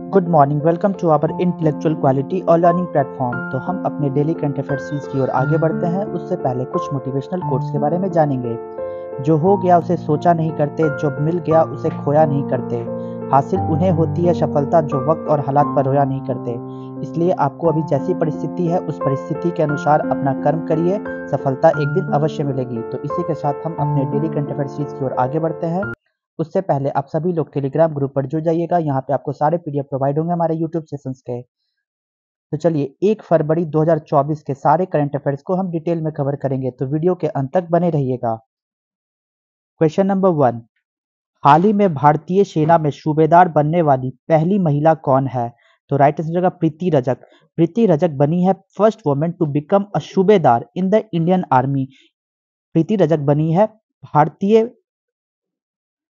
Good morning, welcome to our intellectual quality और learning platform. तो हम अपने डेली करंट अफेयर सीरीज की ओर आगे बढ़ते हैं। उससे पहले कुछ मोटिवेशनल कोट्स के बारे में जानेंगे। जो हो गया उसे सोचा नहीं करते, जो मिल गया उसे खोया नहीं करते। हासिल उन्हें होती है सफलता जो वक्त और हालात पर रोया नहीं करते। इसलिए आपको अभी जैसी परिस्थिति है उस परिस्थिति के अनुसार अपना कर्म करिए, सफलता एक दिन अवश्य मिलेगी। तो इसी के साथ हम अपने डेली करंट अफेयर सीरीज की ओर आगे बढ़ते हैं। उससे पहले आप सभी लोग टेलीग्राम ग्रुप पर जुड़ जाइएगा। यहाँ पे आपको सारे पीडीएफ प्रोवाइड होंगे हमारे यूट्यूब सेशंस के। तो चलिए 1 फरवरी 2024 के सारे करंट अफेयर्स को हम डिटेल में कवर करेंगे, तो वीडियो के अंत तक बने रहिएगा। क्वेश्चन नंबर 1, हाल ही में भारतीय सेना में सूबेदार बनने वाली पहली महिला कौन है? तो राइट आंसर होगा प्रीति रजक। प्रीति रजक बनी है first women to become a subedar in the Indian army. Preeti Rajak बनी है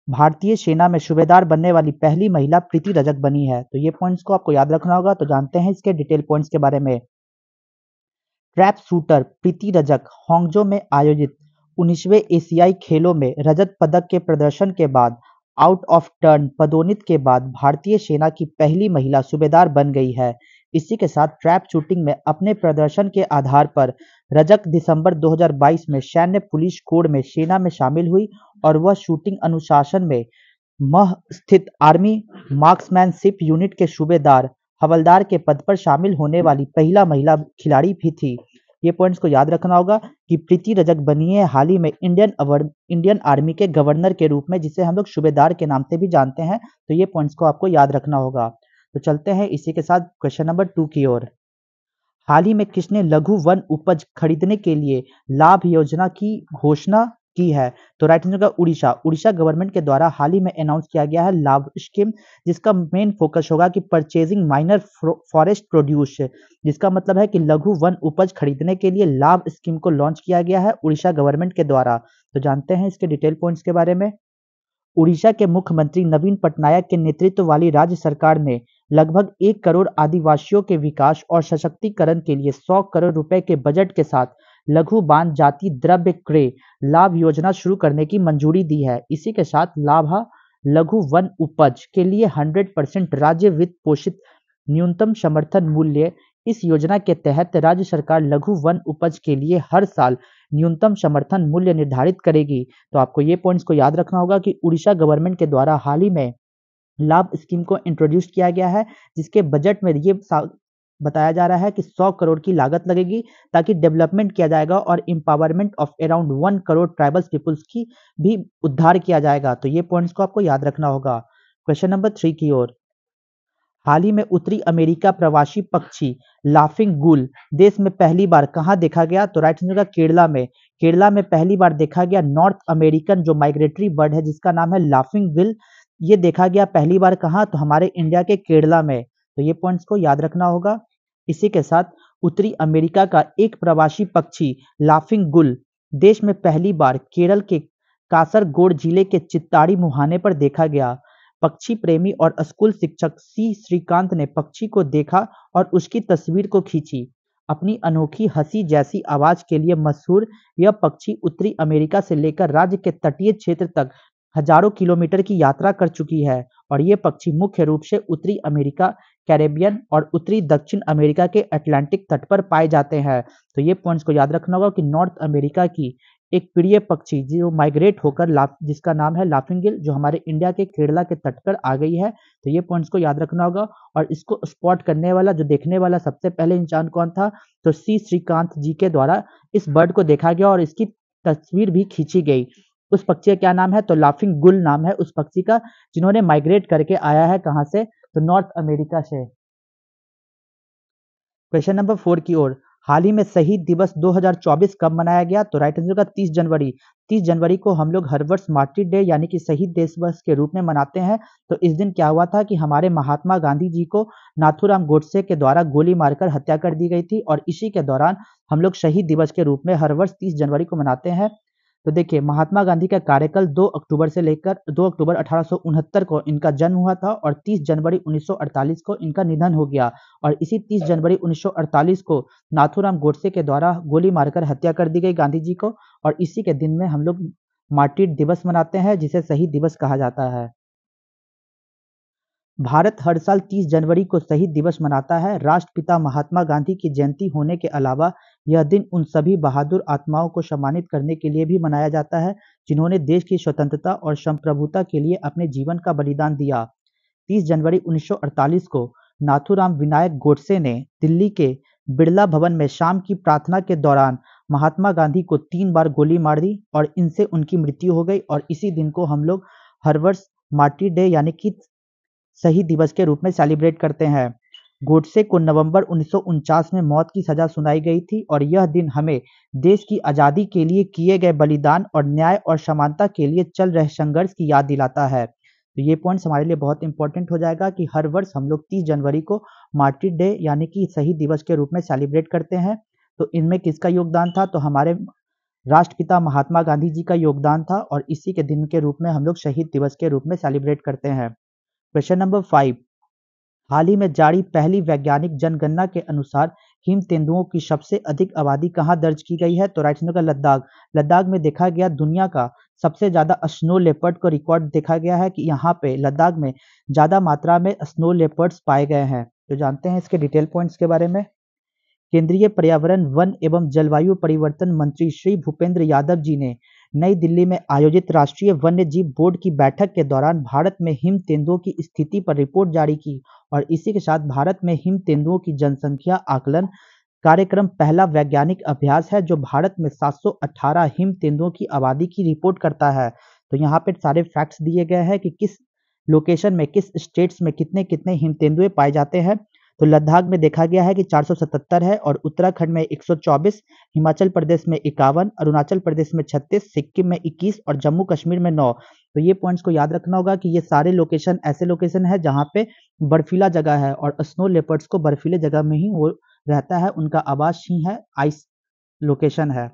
भारतीय सेना में सूबेदार बनने वाली पहली महिला प्रीति रजक बनी है। तो ये पॉइंट्स को आपको याद रखना होगा। तो जानते हैं इसके डिटेल पॉइंट्स के बारे में। ट्रैप शूटर प्रीति रजक हांगझो में आयोजित 19वें एशियाई खेलों में रजत पदक के प्रदर्शन के बाद आउट ऑफ टर्न पदोन्नति के बाद भारतीय सेना की पहली महिला सूबेदार बन गई है। इसी के साथ ट्रैप शूटिंग में अपने प्रदर्शन के आधार पर रजक दिसंबर 2022 में सैन्य पुलिस कोड में सेना में शामिल हुई और वह शूटिंग अनुशासन में मह स्थित आर्मी मार्क्समैनशिप यूनिट के सूबेदार हवलदार के पद पर शामिल होने वाली पहला महिला खिलाड़ी भी थी। ये पॉइंट्स को याद रखना होगा कि प्रीति रजक बनी है हाल ही में इंडियन आर्मी के गवर्नर के रूप में, जिसे हम लोग सूबेदार के नाम से भी जानते हैं। तो ये पॉइंट्स को आपको याद रखना होगा। तो चलते हैं इसी के साथ क्वेश्चन नंबर 2 की ओर। हाल ही में किसने लघु वन उपज खरीदने के लिए लाभ योजना की घोषणा की है? तो राइट आंसर होगा उड़ीसा। उड़ीसा गवर्नमेंट के द्वारा हाल ही में अनाउंस किया गया है लाभ स्कीम, जिसका मेन फोकस होगा कि परचेजिंग माइनर फॉरेस्ट प्रोड्यूस, जिसका मतलब है कि लघु वन उपज खरीदने के लिए लाभ स्कीम को लॉन्च किया गया है उड़ीसा गवर्नमेंट के द्वारा। तो जानते हैं इसके डिटेल पॉइंट्स के बारे में। उड़ीसा के मुख्यमंत्री नवीन पटनायक के नेतृत्व वाली राज्य सरकार ने लगभग 1 करोड़ आदिवासियों के विकास और सशक्तिकरण के लिए 100 करोड़ रुपए के बजट के साथ लघु बांध जाति द्रव्य क्रय लाभ योजना शुरू करने की मंजूरी दी है। इसी के साथ लाभा लघु वन उपज के लिए 100% राज्य वित्त पोषित न्यूनतम समर्थन मूल्य। इस योजना के तहत राज्य सरकार लघु वन उपज के लिए हर साल न्यूनतम समर्थन मूल्य निर्धारित करेगी। तो आपको ये पॉइंट्स को याद रखना होगा कि उड़ीसा गवर्नमेंट के द्वारा हाल ही में लाभ स्कीम को इंट्रोड्यूस किया गया है, जिसके बजट में ये बताया जा रहा है कि 100 करोड़ की लागत लगेगी, ताकि डेवलपमेंट किया जाएगा और empowerment of around 1 crore tribal peoples की भी उद्धार किया जाएगा। तो ये पॉइंट्स को आपको याद रखना होगा। क्वेश्चन नंबर 3 की ओर। हाल ही में उत्तरी अमेरिका प्रवासी पक्षी लाफिंग गुल देश में पहली बार कहाँ देखा गया? तो राइट आंसर होगा केरला में। केरला में पहली बार देखा गया नॉर्थ अमेरिकन जो माइग्रेटरी बर्ड है, जिसका नाम है लाफिंग गुल। ये देखा गया पहली बार कहाँ? तो हमारे इंडिया के केरला में। तो ये पॉइंट्स को याद रखना होगा। इसी के साथ उत्तरी अमेरिका का एक प्रवासी पक्षी लाफिंग गुल देश में पहली बार केरल के कासरगोड जिले के चित्ताड़ी मुहाने पर देखा गया। पक्षी प्रेमी और स्कूल शिक्षक सी श्रीकांत ने पक्षी को देखा और उसकी तस्वीर को खींची। अपनी अनोखी हंसी जैसी आवाज के लिए मशहूर यह पक्षी उत्तरी अमेरिका से लेकर राज्य के तटीय क्षेत्र तक हजारों किलोमीटर की यात्रा कर चुकी है और ये पक्षी मुख्य रूप से उत्तरी अमेरिका, कैरेबियन और उत्तरी दक्षिण अमेरिका के अटलांटिक तट पर पाए जाते हैं। तो ये पॉइंट्स को याद रखना होगा कि नॉर्थ अमेरिका की एक प्रिय पक्षी जो माइग्रेट होकर जिसका नाम है लाफिंग गिल, जो हमारे इंडिया के केरला के तट पर आ गई है। तो ये पॉइंट्स को याद रखना होगा। और इसको स्पॉट करने वाला, जो देखने वाला सबसे पहले इंसान कौन था? तो सी श्रीकांत जी के द्वारा इस बर्ड को देखा गया और इसकी तस्वीर भी खींची गई। उस पक्षी का क्या नाम है? तो लाफिंग गुल नाम है उस पक्षी का, जिन्होंने माइग्रेट करके आया है कहां से? तो नॉर्थ अमेरिका से। क्वेश्चन नंबर 4 की ओर। हाल ही में शहीद दिवस 2024 कब मनाया गया? तो राइट आंसर का 30 जनवरी। 30 जनवरी को हम लोग हर वर्ष मार्टिर डे यानी कि शहीद दिवस के रूप में मनाते हैं। तो इस दिन क्या हुआ था कि हमारे महात्मा गांधी जी को नाथूराम गोडसे के द्वारा गोली मारकर हत्या कर दी गई थी और इसी के दौरान हम लोग शहीद दिवस के रूप में हर वर्ष 30 जनवरी को मनाते हैं। तो देखिए, महात्मा गांधी का कार्यकाल 2 अक्टूबर से लेकर 2 अक्टूबर 1869 को इनका जन्म हुआ था और 30 जनवरी 1948 को इनका निधन हो गया। और इसी 30 जनवरी 1948 को नाथूराम गोडसे के द्वारा गोली मारकर हत्या कर दी गई गांधी जी को, और इसी के दिन में हम लोग मार्टिर दिवस मनाते हैं, जिसे शहीद दिवस कहा जाता है। भारत हर साल 30 जनवरी को शहीद दिवस मनाता है। राष्ट्रपिता महात्मा गांधी की जयंती होने के अलावा यह दिन उन सभी बहादुर आत्माओं को सम्मानित करने के लिए भी मनाया जाता है जिन्होंने देश की स्वतंत्रता और संप्रभुता के लिए अपने जीवन का बलिदान दिया। 30 जनवरी 1948 को नाथूराम विनायक गोडसे ने दिल्ली के बिड़ला भवन में शाम की प्रार्थना के दौरान महात्मा गांधी को 3 बार गोली मार दी और इनसे उनकी मृत्यु हो गई और इसी दिन को हम लोग हर वर्ष मार्टिर डे यानी कि शहीद दिवस के रूप में सेलिब्रेट करते हैं। गोडसे को नवंबर 1949 में मौत की सजा सुनाई गई थी और यह दिन हमें देश की आज़ादी के लिए किए गए बलिदान और न्याय और समानता के लिए चल रहे संघर्ष की याद दिलाता है। तो ये पॉइंट्स हमारे लिए बहुत इंपॉर्टेंट हो जाएगा कि हर वर्ष हम लोग 30 जनवरी को मार्टिर डे यानी कि शहीद दिवस के रूप में सेलिब्रेट करते हैं। तो इनमें किसका योगदान था? तो हमारे राष्ट्रपिता महात्मा गांधी जी का योगदान था और इसी के दिन के रूप में हम लोग शहीद दिवस के रूप में सेलिब्रेट करते हैं। क्वेश्चन नंबर 5, हाल ही में जारी पहली वैज्ञानिक जनगणना के अनुसार हिम तेंदुओं की सबसे अधिक आबादी कहाँ दर्ज की गई है? तो राइट आंसर का लद्दाख। लद्दाख में देखा गया दुनिया का सबसे ज्यादा स्नो लेपर्ड को रिकॉर्ड देखा गया है कि यहाँ पे लद्दाख में ज्यादा मात्रा में स्नो लेपर्ड्स पाए गए हैं। तो जानते हैं इसके डिटेल पॉइंट्स के बारे में। केंद्रीय पर्यावरण, वन एवं जलवायु परिवर्तन मंत्री श्री भूपेंद्र यादव जी ने नई दिल्ली में आयोजित राष्ट्रीय वन्य जीव बोर्ड की बैठक के दौरान भारत में हिम तेंदुओं की स्थिति पर रिपोर्ट जारी की और इसी के साथ भारत में हिम तेंदुओं की जनसंख्या आकलन कार्यक्रम पहला वैज्ञानिक अभ्यास है जो भारत में 718 हिम तेंदुओं की आबादी की रिपोर्ट करता है। तो यहाँ पे सारे फैक्ट्स दिए गए हैं कि किस लोकेशन में, किस स्टेट्स में कितने कितने हिम तेंदुए पाए जाते हैं। तो लद्दाख में देखा गया है कि 477 है और उत्तराखंड में 124, हिमाचल प्रदेश में 51, अरुणाचल प्रदेश में 36, सिक्किम में 21 और जम्मू कश्मीर में 9। तो ये पॉइंट्स को याद रखना होगा कि ये सारे लोकेशन ऐसे लोकेशन है जहाँ पे बर्फीला जगह है और स्नो लेपर्ड्स को बर्फीले जगह में ही वो रहता है, उनका आवास ही है, आइस लोकेशन है।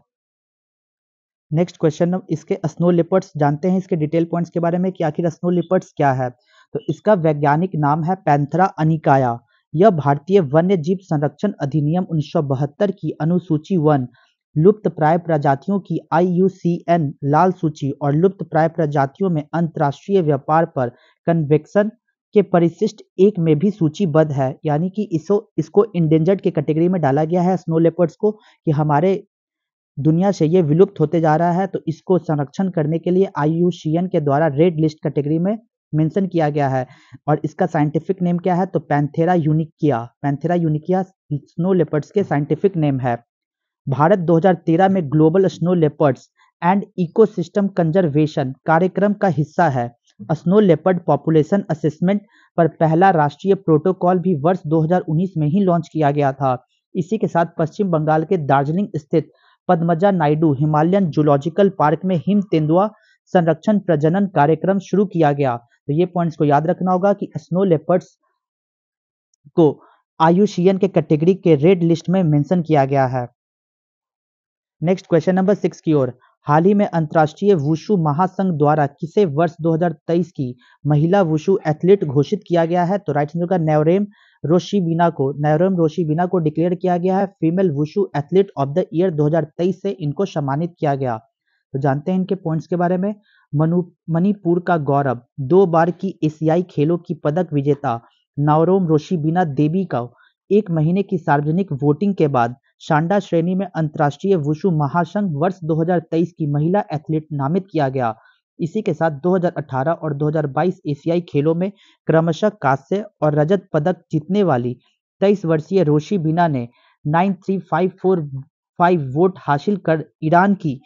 नेक्स्ट क्वेश्चन, इसके स्नो लेपर्ड्स जानते हैं इसके डिटेल पॉइंट्स के बारे में कि आखिर स्नो लेपर्ड्स क्या है। तो इसका वैज्ञानिक नाम है पैंथेरा अनिकाया। यह भारतीय वन्य जीव संरक्षण अधिनियम 1972 की अनुसूची 1 लुप्त प्राय प्रजातियों की IUCN लाल सूची और लुप्त प्राय प्रजातियों में अंतर्राष्ट्रीय व्यापार पर कन्वेंशन के परिशिष्ट 1 में भी सूचीबद्ध है, यानी कि इसको इंडेंजर्ड के कैटेगरी में डाला गया है स्नो लेपर्ड्स को कि हमारे दुनिया से ये विलुप्त होते जा रहा है। तो इसको संरक्षण करने के लिए IUCN के द्वारा रेड लिस्ट कैटेगरी में मेंशन किया गया है और इसका साइंटिफिक नेम क्या है? तो पैंथेरा यूनिकिया। पैंथेरा यूनिकिया स्नो लेपर्ड्स के साइंटिफिक नेम है। भारत 2013 में global snow leopards and ecosystem conservation कार्यक्रम का हिस्सा है। स्नो लेपर्ड पॉपुलेशन असेसमेंट पर पहला राष्ट्रीय प्रोटोकॉल भी वर्ष 2019 में ही लॉन्च किया गया था। इसी के साथ पश्चिम बंगाल के दार्जिलिंग स्थित Padmaja Naidu Himalayan zoological park में हिम तेंदुआ संरक्षण प्रजनन कार्यक्रम शुरू किया गया। तो ये पॉइंट्स को याद रखना होगा कि स्नो लेपर्ड्स को IUCN के कैटेगरी के रेड लिस्ट में मेंशन किया गया है। नेक्स्ट क्वेश्चन नंबर 6 की ओर, हाल ही में अंतर्राष्ट्रीय वुशु महासंघ द्वारा किसे वर्ष 2023 की महिला वुशु एथलीट घोषित किया गया है? तो राइट आंसर का नयोरेम रोशिबिना को डिक्लेयर किया गया है female wushu athlete of the year 2023 से इनको सम्मानित किया गया। तो जानते हैं इनके पॉइंट्स के बारे में। मणिपुर का गौरव 2 बार की एशियाई खेलों की पदक विजेता नयोरेम रोशिबिना देवी का 1 महीने की सार्वजनिक वोटिंग के बाद सांडा श्रेणी में अंतर्राष्ट्रीय वुशु महासंघ वर्ष 2023 की महिला एथलीट नामित किया गया। इसी के साथ 2018 और 2022 एशियाई खेलों में क्रमशः कांस्य और रजत पदक जीतने वाली 23 वर्षीय रोशिबिना ने 93545 वोट हासिल कर ईरान की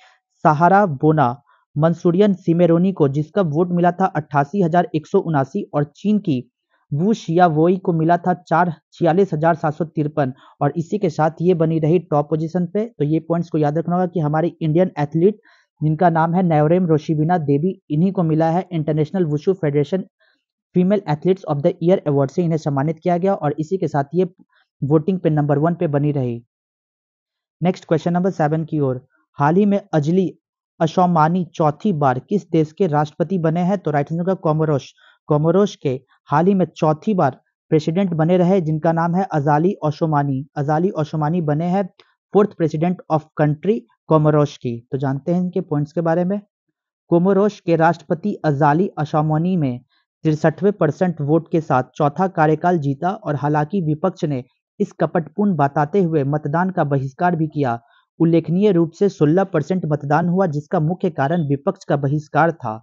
सहारा बोना मंसूरियन सिमेरोनी को, जिसका वोट मिला था 88,179 और चीन की वू शियावोई को मिला था 46,753 और इसी के साथ ये बनी रही टॉप पोजीशन पे। तो ये पॉइंट्स को याद रखना होगा कि हमारी इंडियन एथलीट जिनका नाम है नयोरेम रोशिबिना देवी, इन्हीं को मिला है international wushu federation female athletes of the year award से इन्हें सम्मानित किया गया और इसी के साथ ये वोटिंग पे नंबर 1 पे बनी रही। नेक्स्ट क्वेश्चन नंबर 7 की ओर, हाल ही में अजली असौमानी चौथी बार किस देश के राष्ट्रपति बने हैं? तो राइट आंसर का कोमोरोस के हाल ही में चौथी बार प्रेसिडेंट बने रहे जिनका नाम है अजाली ओशोमानी बने हैं 4th president of country Comoros की। तो जानते हैं इनके पॉइंट्स के बारे में। कोमोरोस के राष्ट्रपति अजाली ओशोमानी में 63% वोट के साथ चौथा कार्यकाल जीता और हालांकि विपक्ष ने इस कपटपूर्ण बताते हुए मतदान का बहिष्कार भी किया। उल्लेखनीय रूप से 16% मतदान हुआ, जिसका मुख्य कारण विपक्ष का बहिष्कार था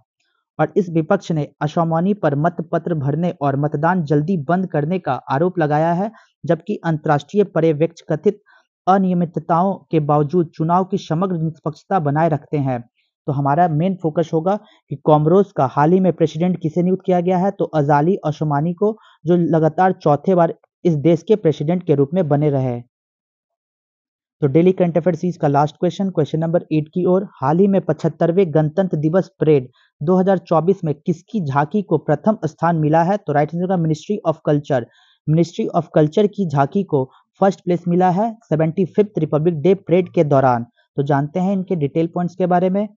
और इस विपक्ष ने असामान्य पर मतपत्र भरने और मतदान जल्दी बंद करने का आरोप लगाया है, जबकि अंतर्राष्ट्रीय पर्यवेक्षक कथित अनियमितताओं के बावजूद चुनाव की समग्र निष्पक्षता बनाए रखते हैं। तो हमारा मेन फोकस होगा कि कोमोरोस का हाल ही में प्रेसिडेंट किसे नियुक्त किया गया है, तो अजाली असोमानी को, जो लगातार चौथे बार इस देश के प्रेसिडेंट के रूप में बने रहे। तो डेली करंट अफेयर सीरीज का लास्ट क्वेश्चन, क्वेश्चन नंबर 8 की ओर। हाल ही में 75वें गणतंत्र दिवस परेड 2024 में किसकी झांकी को प्रथम स्थान मिला है? तो राइट आंसर का ministry of culture. Ministry of culture की झांकी को फर्स्ट प्लेस मिला है 75th रिपब्लिक डे परेड के दौरान। तो जानते हैं इनके डिटेल पॉइंट्स के बारे में।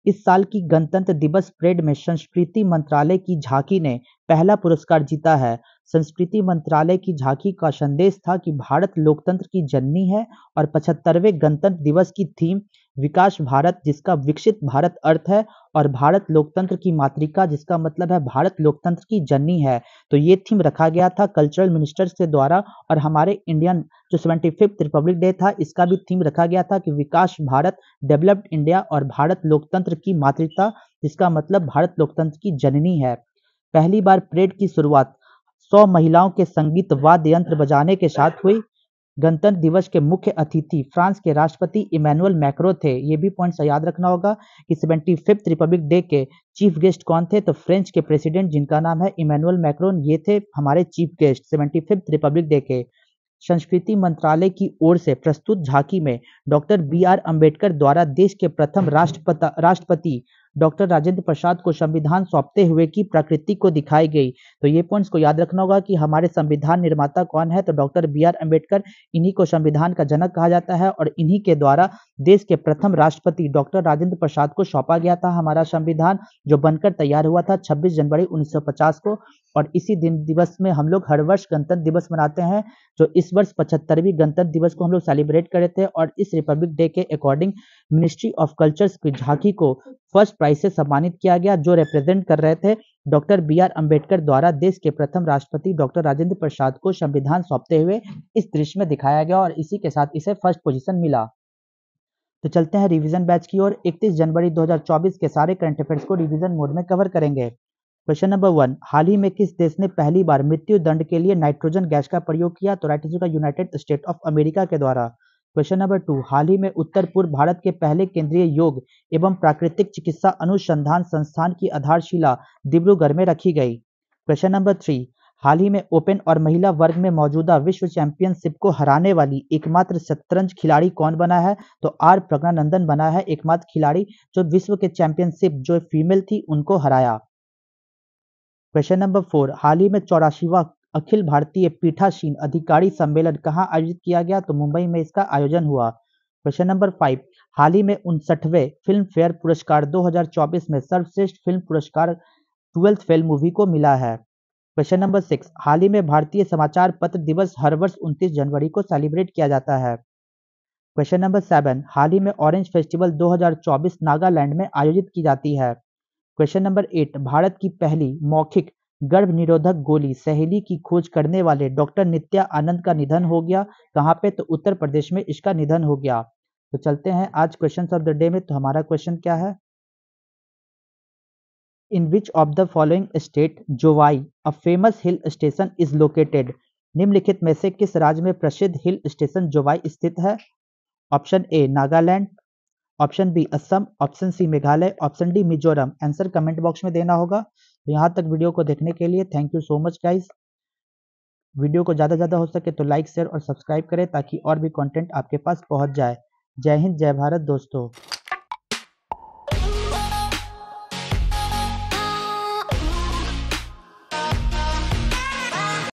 इस साल की गणतंत्र दिवस परेड में संस्कृति मंत्रालय की झांकी ने पहला पुरस्कार जीता है। संस्कृति मंत्रालय की झांकी का संदेश था कि भारत लोकतंत्र की जननी है और 75वें गणतंत्र दिवस की थीम विकास भारत, जिसका विकसित भारत अर्थ है, और भारत लोकतंत्र की मातृका, जिसका मतलब है भारत लोकतंत्र की जननी है। तो ये थीम रखा गया था कल्चरल मिनिस्टर्स के द्वारा और हमारे इंडियन जो 75th रिपब्लिक डे था, इसका भी थीम रखा गया था कि विकास भारत, डेवलप्ड इंडिया और भारत लोकतंत्र की मातृका, जिसका मतलब भारत लोकतंत्र की जननी है। पहली बार परेड की शुरुआत 100 महिलाओं के संगीत वाद्य यंत्र बजाने के साथ हुई। गणतंत्र दिवस के मुख्य अतिथि फ्रांस के राष्ट्रपति इमैनुअल मैक्रों थे। ये भी पॉइंट्स याद रखना होगा कि 75th रिपब्लिक डे के चीफ गेस्ट कौन थे, तो फ्रेंच के प्रेसिडेंट जिनका नाम है इमैनुअल मैक्रोन, ये थे हमारे chief guest 75th Republic day के। संस्कृति मंत्रालय की ओर से प्रस्तुत झांकी में डॉक्टर बी.आर. अम्बेडकर द्वारा देश के प्रथम राष्ट्रपति डॉक्टर राजेंद्र प्रसाद को संविधान सौंपते हुए की प्रकृति को दिखाई गई। तो ये पॉइंट्स को याद रखना होगा कि हमारे संविधान निर्माता कौन है, तो डॉक्टर बी.आर. अम्बेडकर। इन्हीं को संविधान का जनक कहा जाता है और इन्हीं के द्वारा देश के प्रथम राष्ट्रपति डॉक्टर राजेंद्र प्रसाद को सौंपा गया था हमारा संविधान, जो बनकर तैयार हुआ था 26 जनवरी 1950 को। और इसी दिन दिवस में हम लोग हर वर्ष गणतंत्र दिवस मनाते हैं, जो इस वर्ष 75वीं गणतंत्र दिवस को हम लोग सेलिब्रेट करे थे। और इस रिपब्लिक डे के अकॉर्डिंग मिनिस्ट्री ऑफ कल्चर्स की झांकी को फर्स्ट प्राइज से सम्मानित किया गया, जो रिप्रेजेंट कर रहे थे डॉक्टर बी.आर. अम्बेडकर द्वारा देश के प्रथम राष्ट्रपति डॉक्टर राजेंद्र प्रसाद को संविधान सौंपते हुए इस दृश्य में दिखाया गया और इसी के साथ इसे फर्स्ट पोजीशन मिला। तो चलते हैं रिवीजन बैच की ओर। 31 जनवरी 2024 के सारे करंट अफेयर्स को रिवीजन मोड में कवर करेंगे। क्वेश्चन नंबर 1, हाल ही में किस देश ने पहली बार मृत्यु दंड के लिए नाइट्रोजन गैस का प्रयोग किया? तो राइट आंसर का यूनाइटेड स्टेट ऑफ अमेरिका के द्वारा। क्वेश्चन नंबर 2, हाल ही में उत्तर पूर्व भारत के पहले केंद्रीय योग एवं प्राकृतिक चिकित्सा अनुसंधान संस्थान की आधारशिला डिब्रूगढ़ में रखी गई। क्वेश्चन नंबर 3, हाल ही में ओपन और महिला वर्ग में मौजूदा विश्व चैंपियनशिप को हराने वाली एकमात्र शतरंज खिलाड़ी कौन बना है? तो आर प्रज्ञानंदन बना है एकमात्र खिलाड़ी जो विश्व के चैंपियनशिप जो फीमेल थी उनको हराया। क्वेश्चन नंबर 4, हाल ही में 84वां अखिल भारतीय पीठासीन अधिकारी सम्मेलन कहाँ आयोजित किया गया? तो मुंबई में इसका आयोजन हुआ। क्वेश्चन नंबर 5, हाल ही में 59वें फिल्म फेयर पुरस्कार 2024 में सर्वश्रेष्ठ फिल्म पुरस्कार 12th फेल मूवी को मिला है। क्वेश्चन नंबर 6, हाल ही में भारतीय समाचार पत्र दिवस हर वर्ष 29 जनवरी को सेलिब्रेट किया जाता है। क्वेश्चन नंबर 7, हाल ही में ऑरेंज फेस्टिवल 2024 नागालैंड में आयोजित की जाती है। क्वेश्चन नंबर 8, भारत की पहली मौखिक गर्भ निरोधक गोली सहेली की खोज करने वाले डॉक्टर नित्या आनंद का निधन हो गया। कहाँ पे? तो उत्तर प्रदेश में इसका निधन हो गया। तो चलते हैं आज क्वेश्चन ऑफ द डे में। तो हमारा क्वेश्चन क्या है? In which of the following state Jowai a famous hill station is located? निम्नलिखित में से किस राज्य में प्रसिद्ध हिल स्टेशन जोवाई स्थित है? Option A Nagaland, option B Assam, option C Meghalaya, option D Mizoram. Answer comment box में देना होगा। तो यहाँ तक वीडियो को देखने के लिए thank you so much guys. Video को ज़्यादा से ज़्यादा हो सके तो लाइक शेयर और सब्सक्राइब करें ताकि और भी कंटेंट आपके पास पहुँच जाए। जय हिंद, जय भारत दोस्तों।